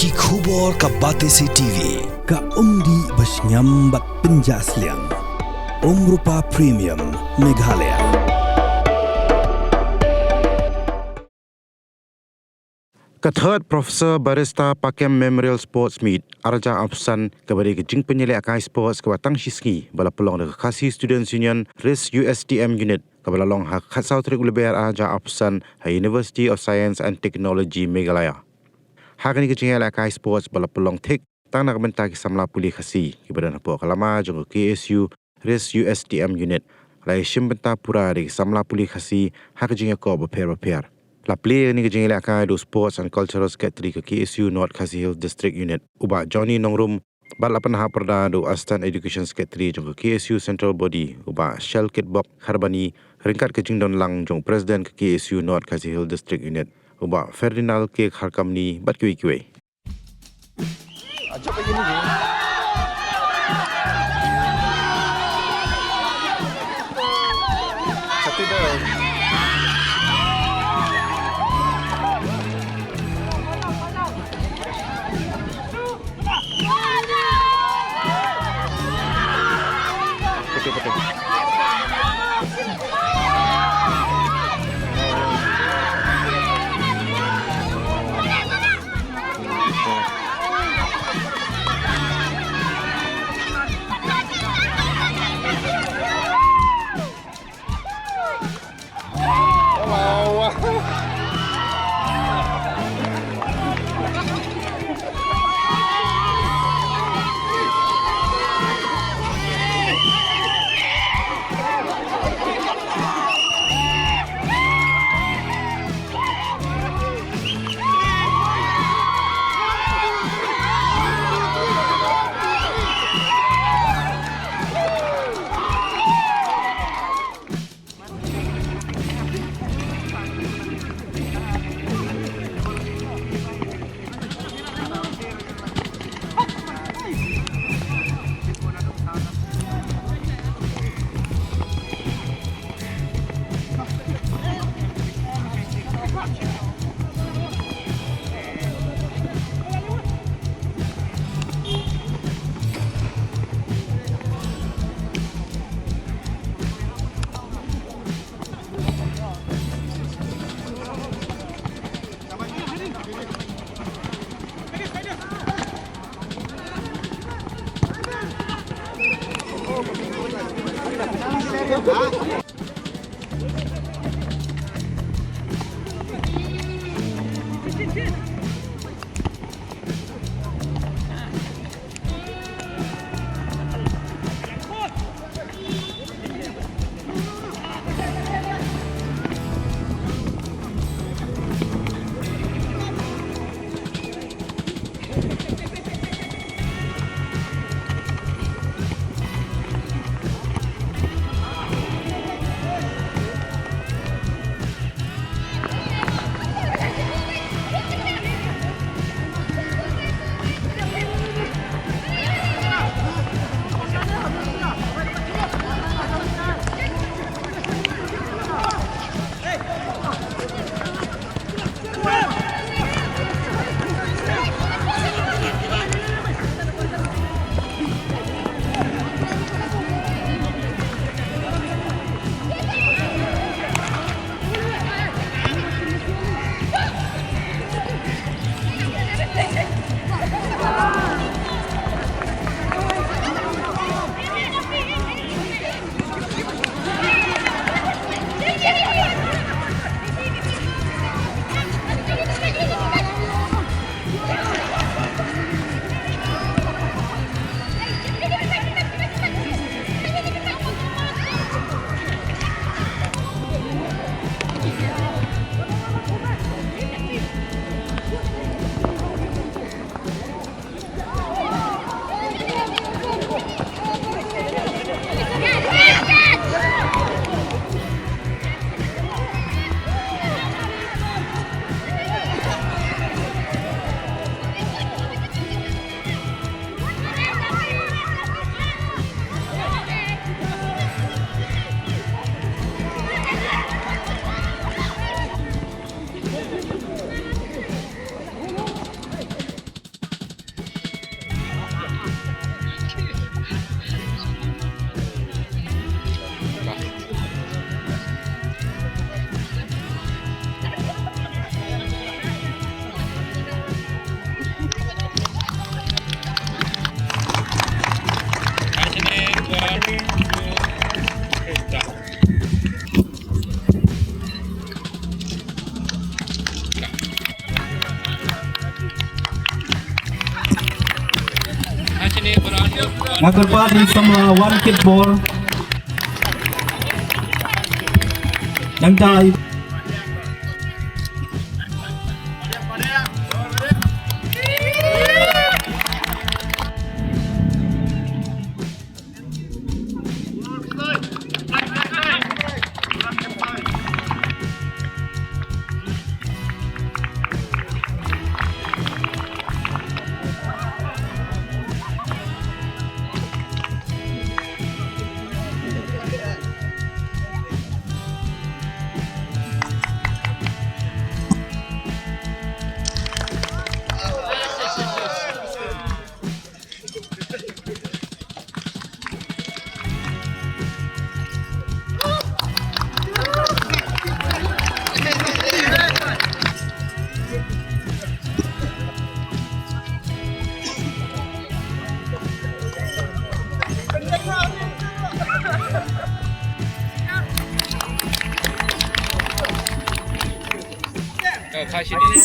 Ki khubor ka batesi TV ka umdi basnyam bat penjaslian. Rupa Premium Meghalaya. Third Professor Barrister Pakem Memorial Sports Meet Arja Absan kepada kejing penyelek akai sports ke watang Shiski bala pelong de Khasi Students Union RIS USTM unit kepada long hak khasau trik lebar Arja Absan University of Science and Technology Meghalaya. Hak ni kejing akai sports bala pelong tik tang nak Bynta ki Samla Pule Khasi kepada nak puak kalama jong KSU RIS USTM unit Ïashim Bynta pura de Samla Pule Khasi hak kejing ko beper. La player ni kejing akai do sports and cultural secretary ke KSU North Khasi Hill District Unit uba Johnny Nongrum bat lapan ha perda do assistant education secretary jong ke KSU Central Body uba Shell Kitbok Kharbani ringkat kejing don lang jong president ke KSU North Khasi Hill District Unit uba Ferdinand ke Kharkam ni bat kiwi. Ajak begini je. Satu dah. Betul. Yang keempat di Samla one kickball. Yang cai. Khasi ini.